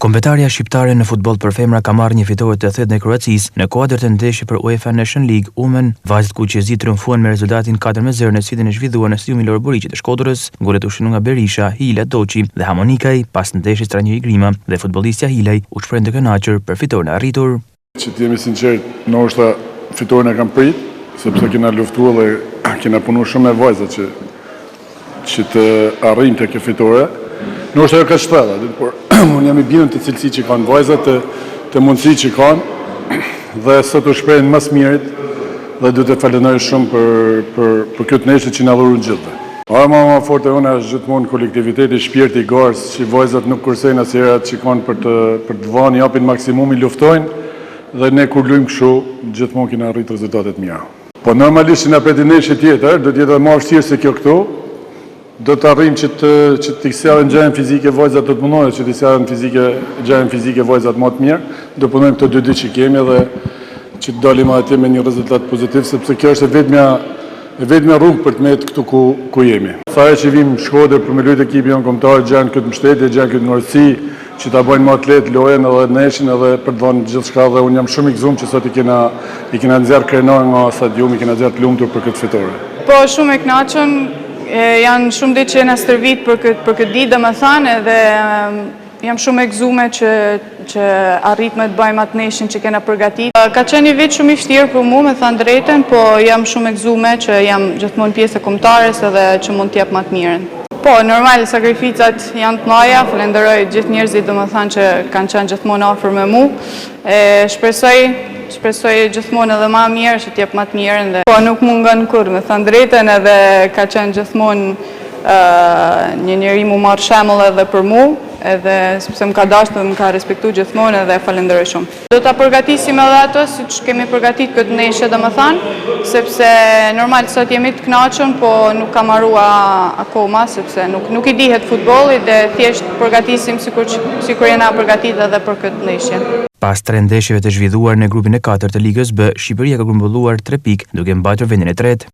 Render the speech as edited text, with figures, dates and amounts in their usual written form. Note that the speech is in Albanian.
Kombëtarja shqiptare në futboll për femra ka marrë një fitore të thellë në Kroacisë në kuadër të ndeshjes për UEFA Nation League Women. Vajzat kuqezi triumfuan me rezultatin 4-0 në sfidën e zhvilluar në stadiumin Loro Buriqi të Shkodrës. Golet u shënuan nga Berisha, Hila Doçi dhe Hamonikaj. Pas ndeshjes trajneri Grima dhe futbollistja Hilaj u shprehën të kënaqur për fitoren e arritur. Që të jemi sinqert, ndoshta fitoren e kam prit, sepse kena luftuar dhe kena punuar shumë me vajzat që të arrijmë të kjo fitore. Ndoshta ajo ka shtrella, por unë jam i bindur të cilësi që kanë vajzat, të mundësi që kanë dhe sot u shprehin më së mirit dhe duhet të falenderoj shumë për këtë ndeshje që na dhuroi gjithëve. Arma më forte unë është gjithmonë kolektiviteti, shpirti i garës, që vajzat nuk kursejnë asnjëherë që kanë për të vënë, japin maksimumin, luftojnë dhe ne kur luajmë kështu gjithmonë kemi arritur rezultate të mira. Po normalisht në pretendeshje tjetër do të jetë më vështirë se kjo këtu. Do të arrijmë që të sjellin gjën fizike vajzat, do të mundohen që të sjellin gjën fizike vajzat më të mirë. Do punojmë këto 2 ditë që kemi dhe që të dalim atje me një rezultat pozitiv, sepse kjo është vetmja rrugë për të metë këtu ku jemi. Sa që vim Shkodër për me luajtë ekipi jonë kombëtar, gjën këtë mbështetje, gjën këtë ngurësi, që ta bëjnë më atlet, lojen edhe neshin edhe për të dhënë gjithçka dhe unë jam shumë i gëzuar që sot i kena nxjerr krenar nga stadiumi, kena nxjerr të lumtur për këtë fitore. Po shumë e kënaqur. Janë shumë ditë që na stërvit për këtë ditë, domethënë, edhe jam shumë e gëzuar që arritëm të bëjmë atë neshin që kena përgatitur. Ka qenë një vit shumë i vështirë për mua, me thënë drejtën, po jam shumë e gëzuar që jam gjithmonë pjesë e kombëtares edhe që mund të jap më të mirën. Po, normal, sakrificat janë të mëdha, falenderoj gjithë njerëzit domethënë që kanë qenë gjithmonë afër me mua. Shpresoj gjithmonë edhe më mirë që t'jep më të mirën dhe po nuk mungon kurrë, me thënë drejtën, edhe ka qenë gjithmonë një njeri mu marrë shembull edhe për mua, edhe sepse më ka dashur dhe më ka respektuar gjithmonë edhe falenderoj shumë. Do ta përgatisim edhe ato siç kemi përgatitur këtë ndeshje domethënë, sepse normal sot jemi të kënaqur, po nuk ka marrua akoma sepse nuk i dihet futbolli dhe thjesht përgatisim sikur jena përgatitur edhe për këtë ndeshje. Pas 3 ndeshjeve të zhvilluar në grupin e 4 të Ligës B, Shqipëria ka grumbulluar 3 pikë, duke mbajtur vendin e 3.